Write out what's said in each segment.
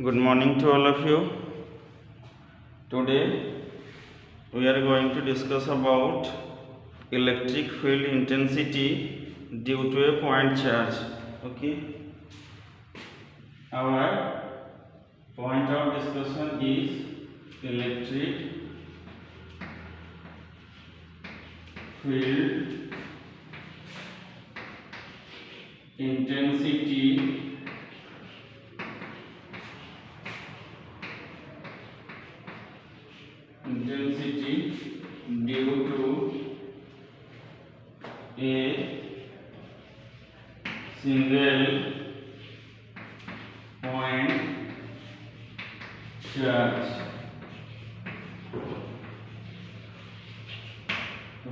Good morning to all of you. Today we are going to discuss about electric field intensity due to a point charge. Okay. Our point of discussion is electric field intensity due to a single point charge.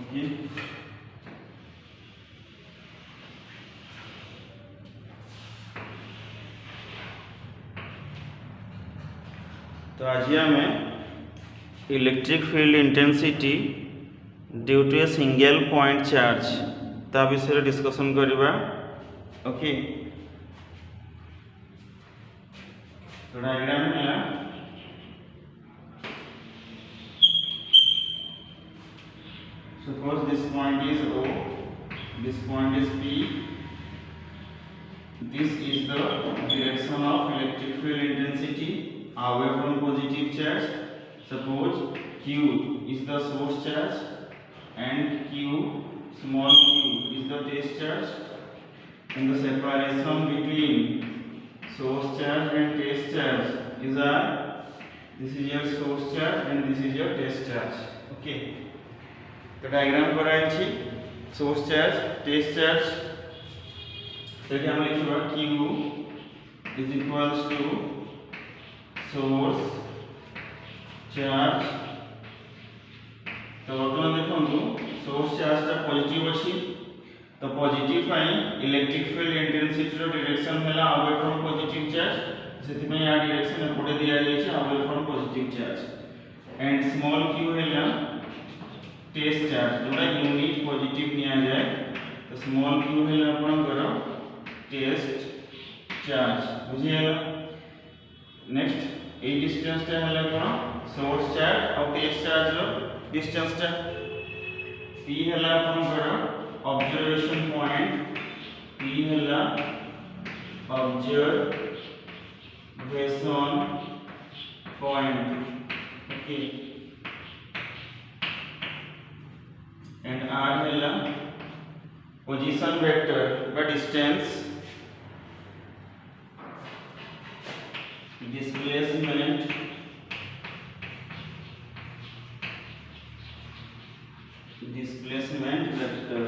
Okay. तो आज आम electric field intensity due to a single point charge ता विषय discussion करवा. Okay. तो diagram है suppose this point is O, this point is P, this is the direction of electric field intensity away from positive charge. Suppose Q is the source charge and Q small q is the test charge, and the separation between source charge and test charge is this is your source charge and this is your test charge. Okay. तो diagram कराई source charge test charge तो हम लिखा Q is equals to source charge. तो बर्तमान देखो source charge टा positive अच्छी तो पॉजिटिव पाई इलेक्ट्रिक फील्ड इंटेंसिटी रो डायरेक्शन हैला अवे फ्रॉम पॉजिटिव चार्ज सेति में या डायरेक्शन एपटे दिया जाय छै away from positive charge and small q हैला टेस्ट चार्ज जोड़ा यूनिट पॉजिटिव निया जाए तो स्मॉल q है आपनकर टेस्ट चार्ज बुझिएला. नेक्स्ट ए डिस्टेंस टा है कोन सोर्स चार्ज और टेस्ट चार्ज रो डिस्टेंस टा p है आपनकर ऑब्जर्वेशन पॉइंट p है observation point. Okay. and r है position vector by distance displacement vector.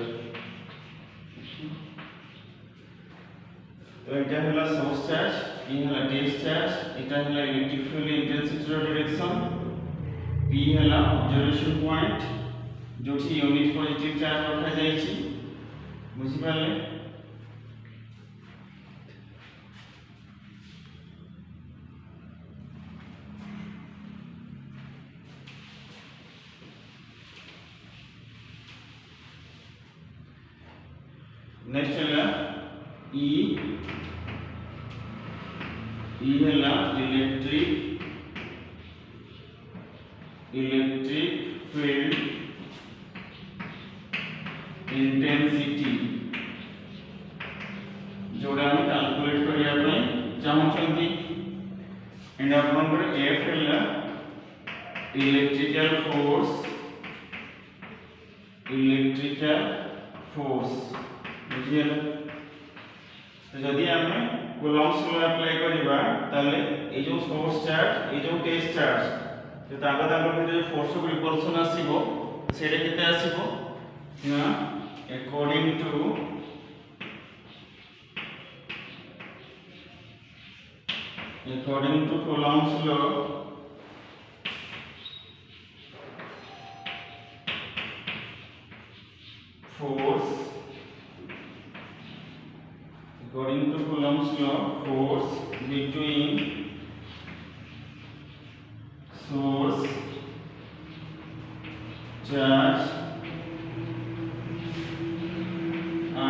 तो এটা হলো সোর্স চার্জ এই হলো টেস্ট চার্জ এটা হলো electric field intensity direction p হলো অবজারভেশন পয়েন্ট जो यूनिट पॉजिटिव चार्ज रखा जाइए बुझिपारे. नेक्स्ट है ई है इलेक्ट्रिक फील्ड इंटेंसिटी जोड़ा हम कैलकुलेट करिया पे चाहछंती एंड आपनकर एफ है इलेक्ट्रिकल फोर्स बुझिए. तो जदि आमे कूलम्ब्स लॉ अप्लाई करबा ताले ए जो सोर्स चार्ज ए जो टेस्ट चार्ज तो ताका भीतर जो फोर्स ऑफ रिपल्सन आसीबो सेटा केते आसीबो ना according to Coulomb's law force between source charge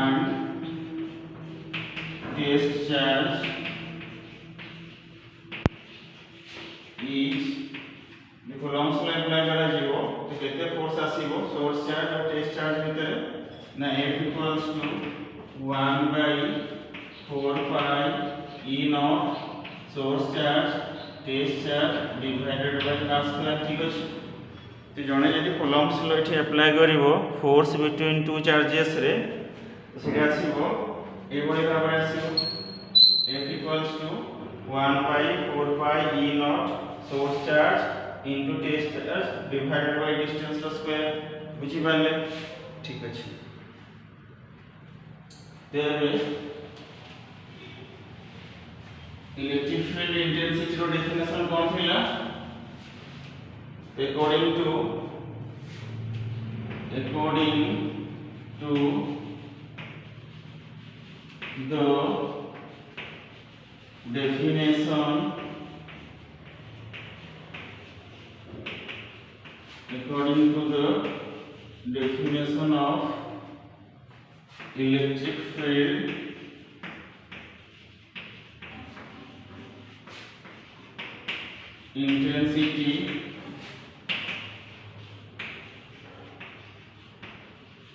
and test charge apply करा जीवो तो केते फोर्स आसीबो सोर्स चार्ज और टेस्ट चार्ज भितर ना F equals to 1 by 4 pi E naught source charge test charge divided by r square ठीक अछि। तो जने यदि कोलम्ब्स लॉ इठी अप्लाई करिवो फोर्स बिटवीन टू चार्जेस रे तो सेटा आसीबो ए बडी भाबरे आसीबो F equals to 1 by 4 pi E naught source charge into test charge divided by distance square बुझी पाले ठीक अछि। तेबे इलेक्ट्रिक फील्ड इंटेंसिटी रो डेफिनेशन कोन थिला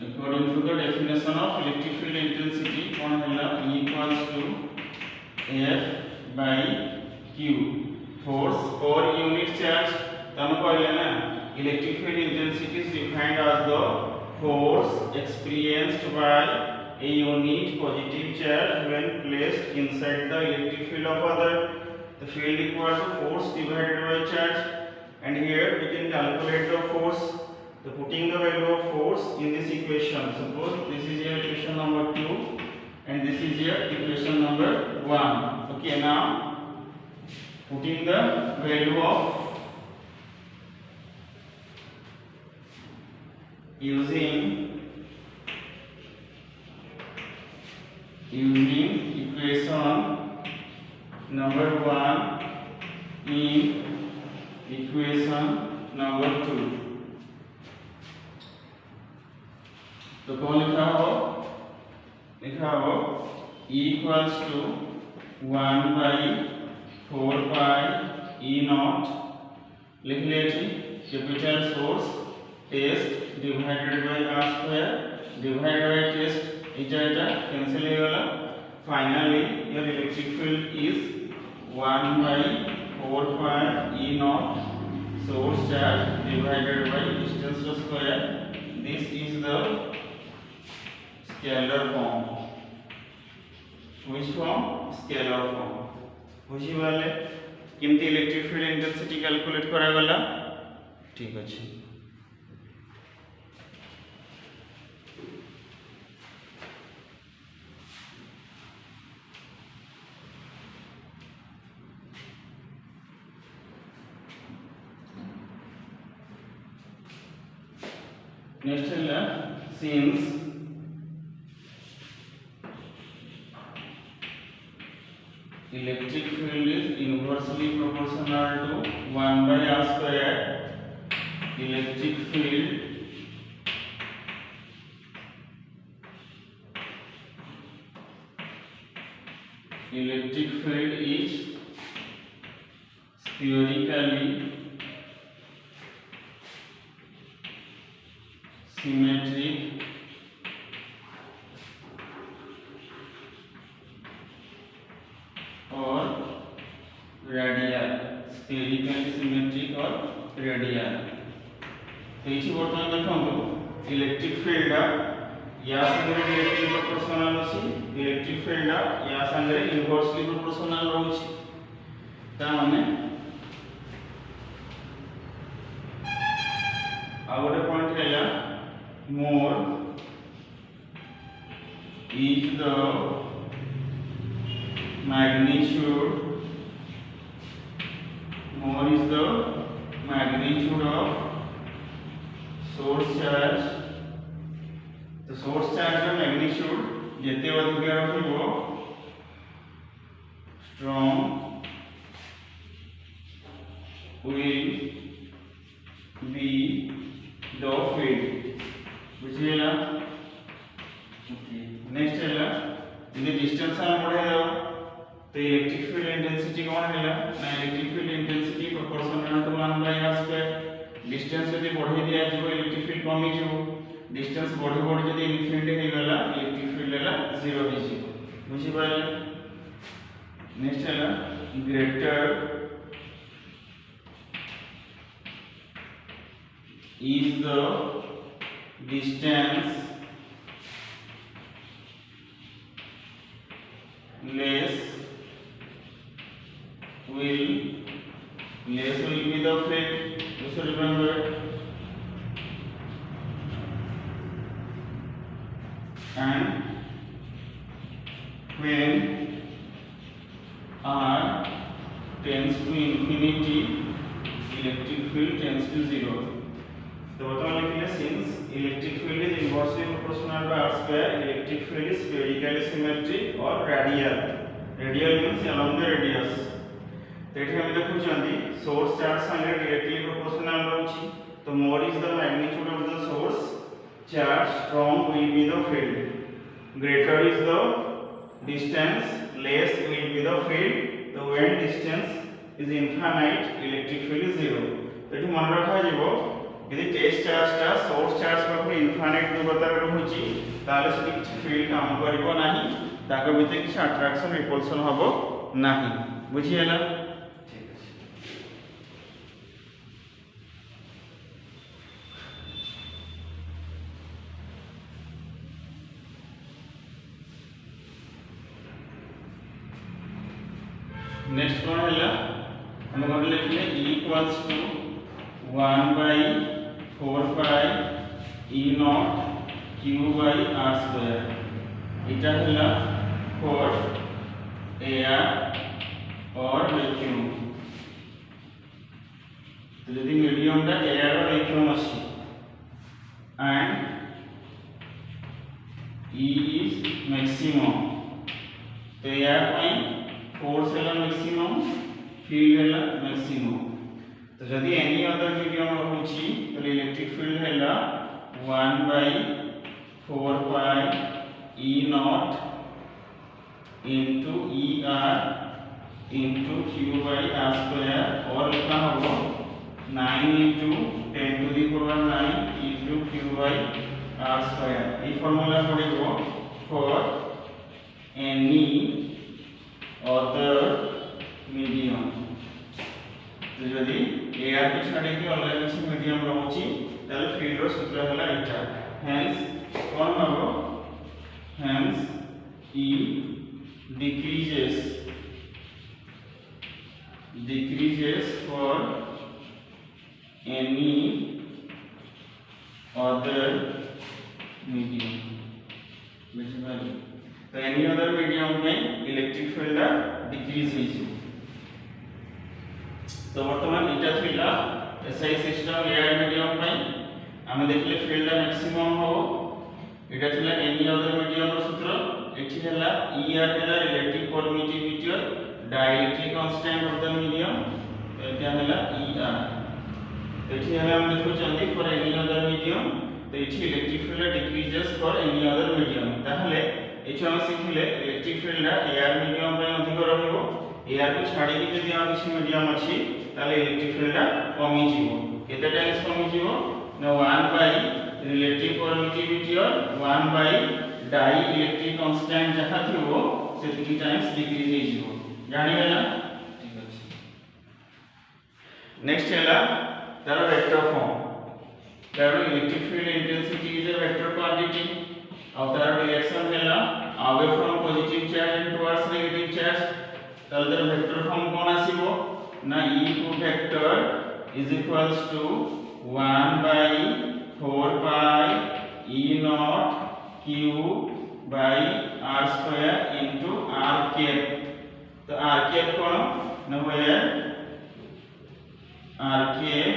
according to the definition of electric field intensity कौन होला E equals to F by Q force or unit charge तम कहले ना electric field intensity is defined as the force experienced by a unit positive charge when placed inside the electric field of other. The field equal to force divided by charge, and here we can calculate the force. So putting the value of force in this equation, suppose this is your equation number 2 and this is your equation number 1. Okay, now putting the value of using equation number 1 in equation number 2. तो कौन लिखा हो E equals to 1 by 4 pi E naught लिख लेती capital source test divided by r square divided by test इटा cancel हो गला। Finally your electric field is 1 by 4 pi E naught source charge divided by distance square. This is the scalar form. Which form? Scalar form. बुझी वाले केमती electric field intensity calculate करा गला ठीक अछि। नेक्स्ट है since electric field is inversely proportional to 1 by r square, electric field is spherically symmetric और radial, spherically symmetric और रेडियल। तो इसी बर्तमान देखो इलेक्ट्रिक फील्ड या संगे डायरेक्टली प्रोपोर्शनल अछि, इलेक्ट्रिक फील्ड या संगे इनवर्सली प्रोपोर्शनल रहउछि। ता माने आउट पॉइंट हैला more is the magnitude of source charge. तो source charge का magnitude जेते अधिक रहइबो strong will be the field. बुझिएला ओके। नेक्स्ट हैला यदि डिस्टेंस हम बढ़े दो तो इलेक्ट्रिक फील्ड इंटेंसिटी कौन हैला ना electric field intensity proportional to 1 by r square distance जदि बढ़ाई दिया जिवो इलेक्ट्रिक फील्ड कमी जिवो डिस्टेंस बढ़ी बढ़ी जदि इनफिनिटी हो गला इलेक्ट्रिक फील्ड हैला 0 हो जिवो बुझी पाले नेक्स्ट हैला greater is the distance less will be the field. You should remember. And when r tends to infinity electric field tends to 0. तो बताओ लिखिए since electric field is inversely proportional to r square electric field is spherically symmetric or radial means along the radius तो एठी हम देखुचंदी source charge संगे directly proportional रहउची तो more is the magnitude of the source charge strong will be the field greater is the distance less will be the field so when distance is infinite electric field is 0 तो एठी मन रखा जिवो यदि test चार्जटा source charge पाखु infinite दूरतार रहुची ताले सेठी किछ field काम करिवो नाही ताको भितर किछ अट्रैक्शन रिपल्सन हबो नाही बुझी हैला ठीक अछि नेक्स्ट कोन हैला हम कोन लिखले E equals to 1 by 4 pi E naught Q by R square इटा हैला for air और vacuum तो यदि मीडियम टा एयर और वैक्यूम अछि and E is maximum तो एयर पई फोर्स हैला मैक्सिमम फील्ड हैला मैक्सिमम तो जदि एनी अदर मीडियम रहउची तो इलेक्ट्रिक फील्ड हैला 1 by 4 pi E naught into ER into Q by R square और लिखना होगा 9 into 10 to the power 9 into Q by R square ये फॉर्मूला पड़ेगा for any other medium तो यदि एयर को छाड़ी के अलग किसी मीडियम रहउची ताले फील्ड रो सूत्र होला इटा हेंस कोन हबो hence E decreases for any other medium तो एनी अदर मीडियम में इलेक्ट्रिक फील्ड डिक्रीज होई तो वर्तमान इटा थिला एसआई सिस्टम एयर मीडियम पई हम देखले फील्ड मैक्सिमम हो इटा थिला एनी अदर मीडियम रो सूत्र एठी हैला ER हैला रिलेटिव परमिटिविटी और dielectric constant of the medium एटा हैला ER एठी हैला हम देखु चंदी फॉर एनी अदर मीडियम तो एठी electric field decreases for any other medium ताहले एठी हम सिखिले इलेक्ट्रिक फील्ड एयर मीडियम पई अधिक रहइबो एयर को छाड़ी के जदि आ किसी मीडियम अछि ताले इलेक्ट्रिक फील्ड कमी जीवो केते टाइम्स कमी जीवो ना 1 बाय रिलेटिव परमिटिविटी और 1 बाय डाई इलेक्ट्रिक कांस्टेंट जहा थिवो से 3 टाइम्स डिक्रीज हे जीवो जानि गेला ठीक अछि नेक्स्ट हैला तार वेक्टर फॉर्म तार electric field intensity is a vector quantity और तार डायरेक्शन हैला away from positive charge and towards negative charge ताले तार वेक्टर फॉर्म कोन आसीबो ना E को vector is equals to 1 by 4 pi E naught Q by R square into R cap तो R cap कौन न होया R cap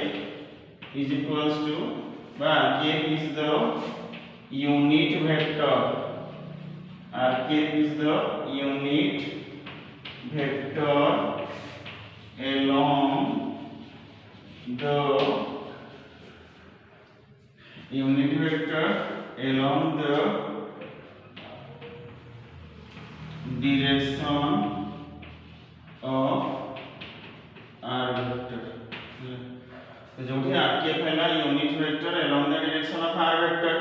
is equals to R cap is the unit vector R cap is the unit vector along the unit vector along the direction of r vector तो जो rkf है unit vector along the direction of r vector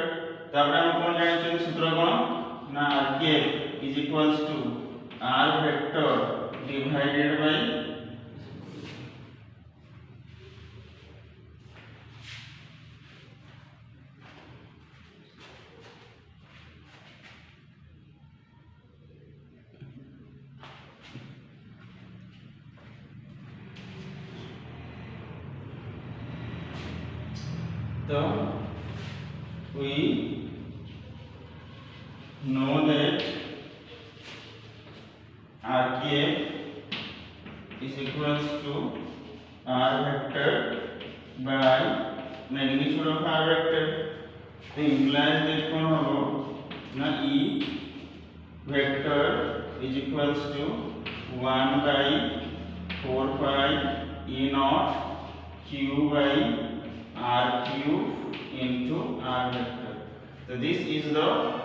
तापर हम कोन जानि सूत्र कोन ना rkf is equals to r vector divided by so we know that rkf is equals to r vector by magnitude of r vector तो implies that कौन होगा ना e vector is equals to 1 by 4 pi e naught q by r cube into r vector. So this is the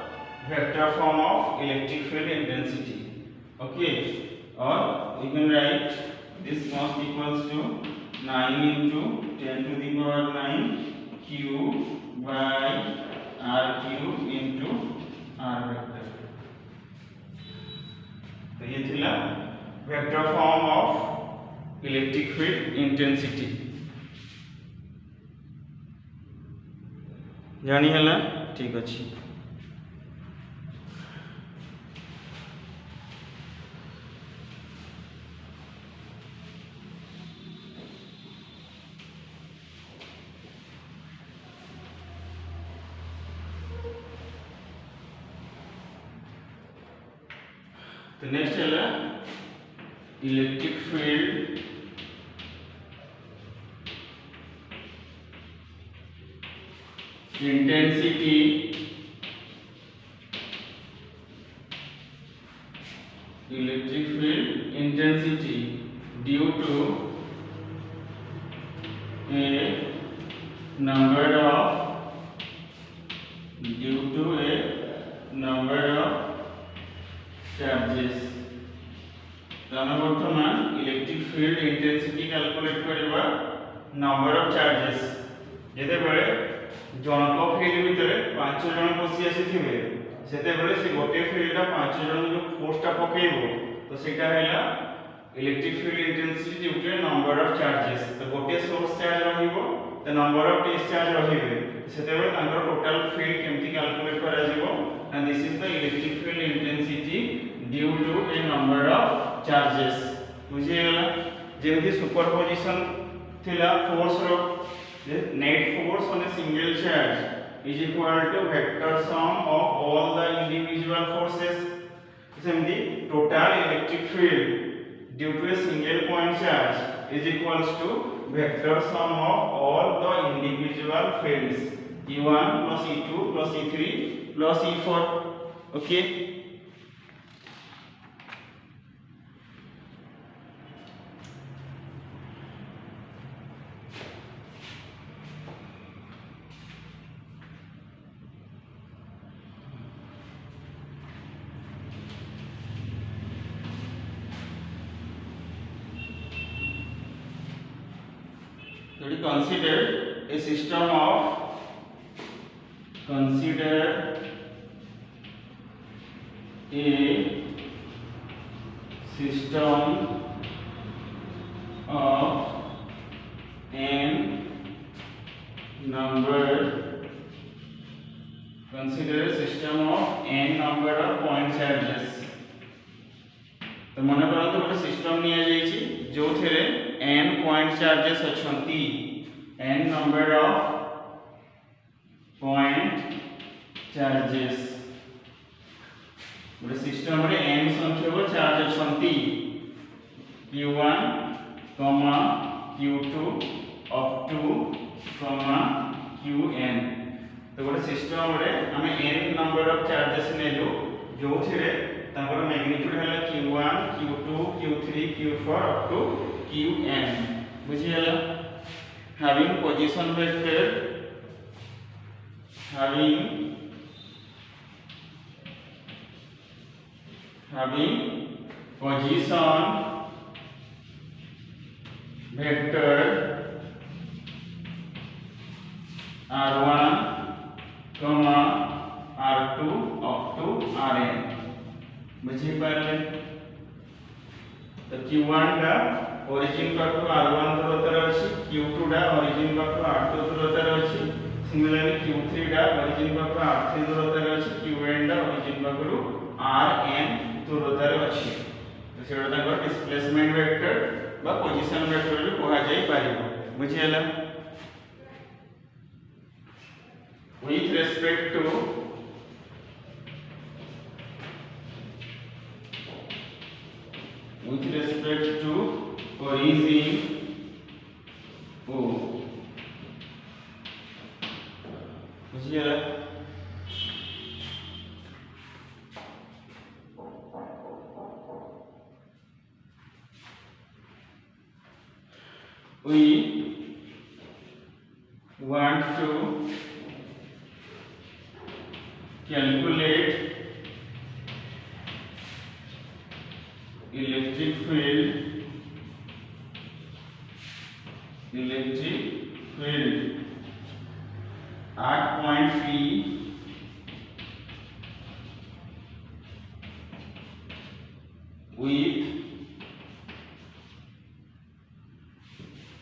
vector form of electric field intensity. Okay, or we can write this must equals to 9 into 10 to the power 9 q by r cube into r vector. तो ये थिला vector form of electric field intensity. जानी है ना ठीक अच्छी तो next है electric field intensity electric field intensity due to a number of charges तो हम बर्तमान इलेक्ट्रिक फील्ड इंटेंसिटी कैलकुलेट करबा नंबर ऑफ चार्जेस जेते बेले जनक फील्ड भितर 5 जन बसी आसीथिबे सेते बेले से गोटे फील्ड 5 जन जो फोर्सटा पकेइबो तो सेटा हैला electric field intensity due to number of charges तो गोटे सोर्स चार्ज रहिबो तो नंबर ऑफ डिस्चार्ज रहिबे सेते बेले तांकर टोटल फील्ड केमति कैलकुलेट करा जिवो and this is the electric field intensity due to a number of charges बुझी गेला जेमति सुपरपोजिशन थिला फोर्स रो net force on a single charge is equal to vector sum of all the individual forces सेमती total electric field due to a single point charge is equals to vector sum of all the individual fields E1 plus E2 plus E3 plus E4 okay So we consider a system of n number of point charges तो मन करंतु गोटे system निया जायछि जो थेरे n point charges अछंती n number of point charges गोटे सिस्टम रे n संख्यक चार्ज अछंती q1 q2 up to qn तो गोटे सिस्टम रे हम n नंबर ऑफ चार्जेस नेलु जो थेरे तापर मैग्नीट्यूड हैला q1 q2 q3 q4 up to qn बुझी गेला having position vector R1 comma R2 up to Rn बुझी पारे। तो Q1 का ओरिजिन पाखु R1 दूरतार अछि, Q2 टा ओरिजिन पाखु R2 दूरतार अछि, सिमिलरली Q3 टा ओरिजिन पाखु R3 दूरतार अछि, Qn टा ओरिजिन पाखु Rn दूरतार अछि। तो सेटा ताको डिस्प्लेसमेंट वेक्टर बा पोजीशन वेक्टर रे कहा जाई पारिबो बुझी हला। with respect to origin O बुझिए we want to calculate electric field at point P with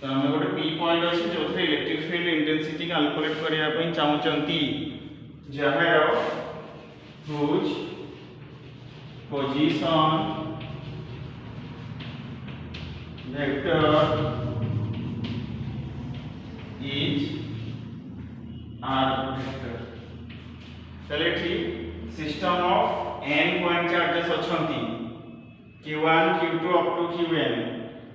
तो हम गोटे P पॉइंट अछि जो थे इलेक्ट्रिक फील्ड इंटेंसिटी कैलकुलेट करिया पई चाहउचंती जहार whose position vector is r vector। चले ठीक system of n point charges अछंती q1 q2 up to qn।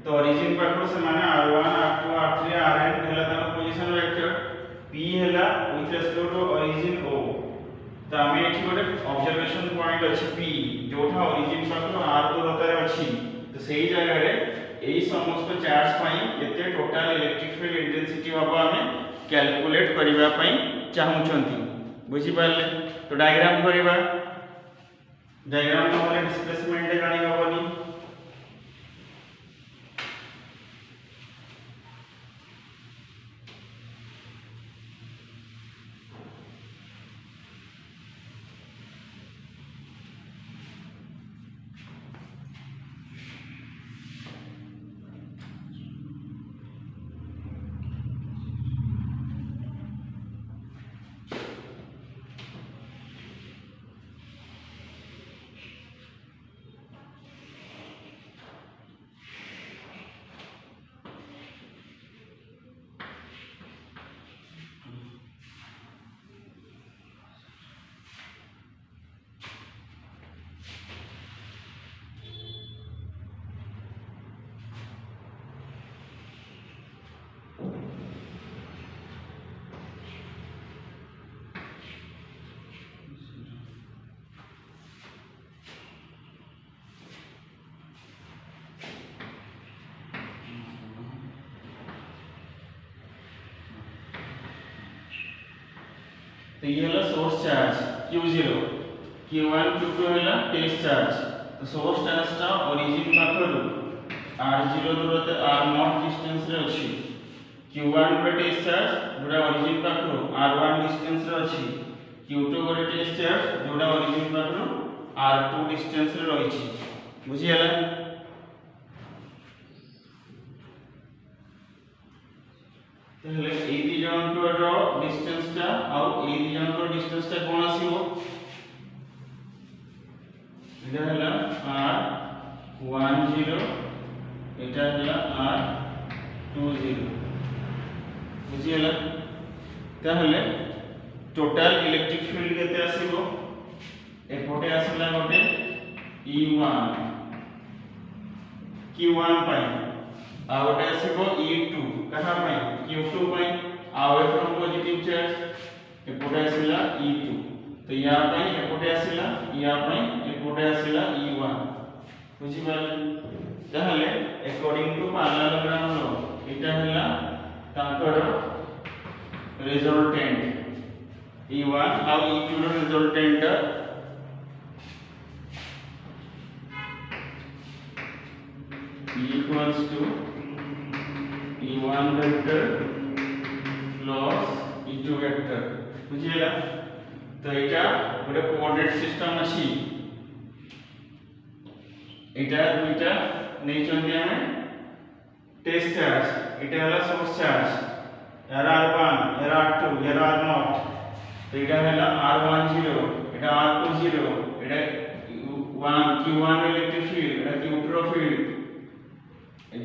तो ओरिजिन पाखो से माने r1 r2 r3 rn हेला तार पोजीशन वेक्टर, p हेला with respect to origin o। तो हमें एठी गोटे ऑब्जर्वेशन पॉइंट अछि p जोठा ओरिजिन पाखो r दूरतारे अछि। तो सेही जगह रे एई समस्त चार्ज पई केते टोटल इलेक्ट्रिक फील्ड इंटेंसिटी हबो हमें कैलकुलेट करिवा पई चाहउचंती बुझी पाले। तो डायग्राम करिवा, डायग्राम नहले डिस्प्लेसमेंट जानि हबोनी। तो ये हला source charge Q0, Q1 Q2 हला टेस्ट चार्ज। तो सोर्स चार्ज टा ओरिजिन पाखरु R0 दूरते R0 डिस्टेंस रे अछि, Q1 गोटे टेस्ट चार्ज जोडा ओरिजिन पाखरु R1 डिस्टेंस रे अछि, Q2 गोटे टेस्ट चार्ज जोडा ओरिजिन पाखरु R2 डिस्टेंस रे रहिछि बुझी हला। तहले ए दि जनकर डिस्टेंस टा और ए दि जनकर डिस्टेंस टा कोन आसीबो एटा हला r10 एटा हला r20 बुझी हला। तहले टोटल इलेक्ट्रिक फील्ड केते आसीबो एपोटे आसला गोटे E1 Q1 पाई आ गोटे आसीबो E2 कहा पाई Q2 पाई अवे फ्रॉम पॉजिटिव चार्ज एपोटे आसीला E2। तो या पाई एपोटे आसीला या पाई एपोटे आसीला E1 बुझी पाले। ताहले अकॉर्डिंग टू पैरेललोग्राम रो एटा हला ताकर रिजल्टेंट E1 और E2 रो resultant equals to E1 vector plus E2 E2 vector बुझिला। तो एटा गोटे कोऑर्डिनेट सिस्टम अछि, एटा दुईटा नै चंदी हमें टेस्ट चार्ज, एटा हला सोर्स चार्ज यार R1 यार R2 यार R0, तो एटा हला R10 एटा R20 एटा 1 Q1 इलेक्ट्रिक फील्ड एटा Q2 फील्ड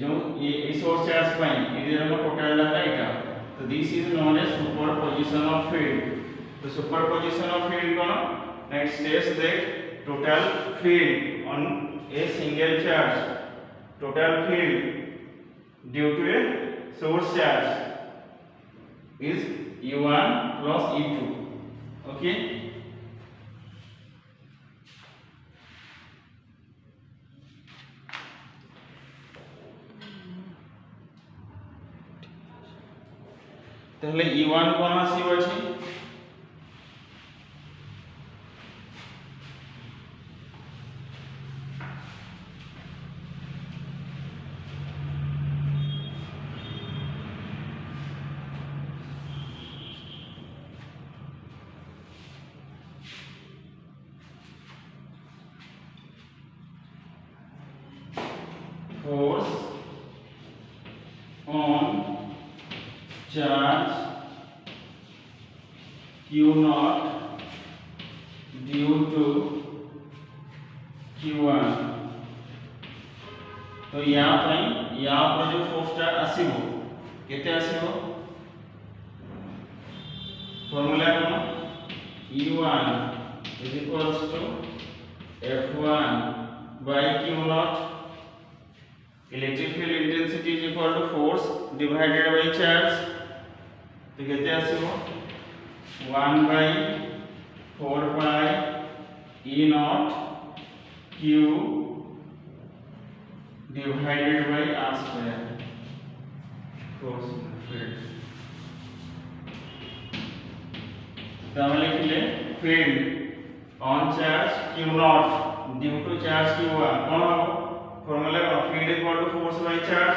जो ये सोर्स चार्ज पाई ये हम टोटल लगा एटा। तो this is known as superposition of field. तो सुपरपोजिशन ऑफ फील्ड कोन that states that total field on a single charge, total field due to a source charge is E1 plus E2. Okay, তাহলে E1 কোন আসিব আছে force on charge Q0 due to Q1। तो यहाँ पर जो force charge आसीबो केते आसीबो फॉर्मूला कोन E1 is equals to F1 by Q0, electric field intensity is equal to force divided by charge। तो केते आसीबो 1 by 4 pi E naught Q divided by R square force field। तो हम लिखले field on charge Q naught due to charge Q1 कौन हो formula का field equal to force by charge,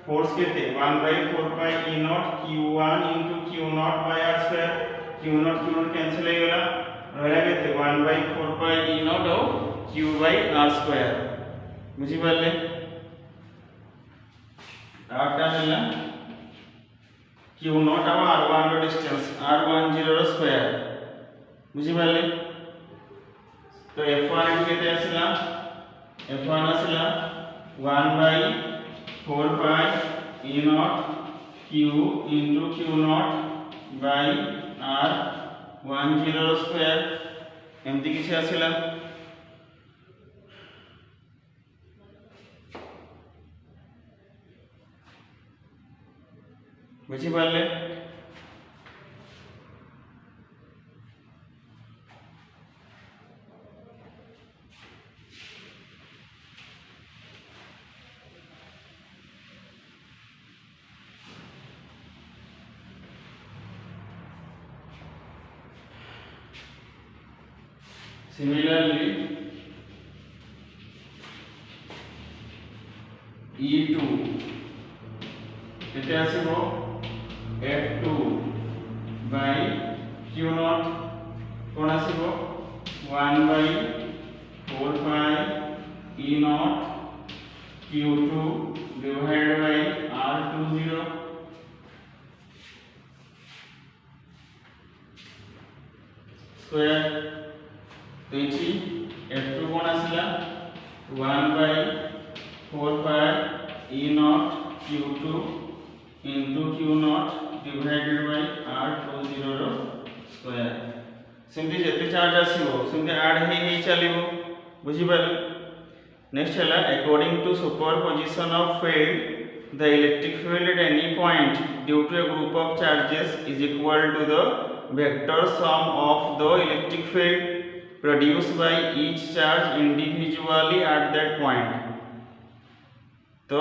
force केते 1 by 4 pi E naught Q1 into Q naught by R square, Q naught cancel हो गला रहला केते 1 by 4 pi E naught और Q by R square बुझी पाले। आटा मिला Q naught और R1 रो डिस्टेंस R10 रो स्क्वायर बुझी पाले। तो F1 केते आसिला F1 आसिला 1 by 4 pi E naught Q into Q naught by R10 रो स्क्वायर एमती किछि आसिला। बुझी पाले। Similarly, E2 केते आसीबो F2 by Q0 cone आसीबो 1 by 4 pi E naught Q2 divided by R20 square। तो इछि F2 cone आसिला 1 by 4 pi E naught Q2 into Q0 divided by R20 रो square. Simply जते charge आसीबो simply add हे चलिबो बुझी पाले। Next हला according to superposition of field the electric field at any point due to a group of charges is equal to the vector sum of the electric field produced by each charge individually at that point। तो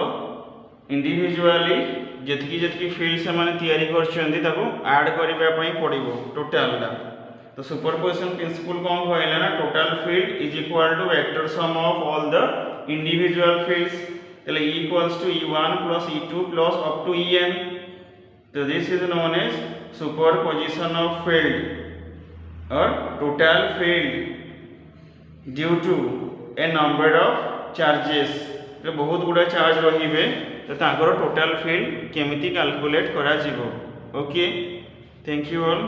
individually जतकी field से माने तैयारी करछन्ती ताको add करबा पई पड़िबो total ला। तो superposition principle कोन कहला ना total field is equal to vector sum of all the individual fields. तले E equals to E1 plus E2 plus up to En। तो this is known as superposition of field और total field due to a number of charges. तो बहुत गुड़ा charge रहिबे तो तांकर total field केमिति कैलकुलेट करा जिवो। Okay, thank you all.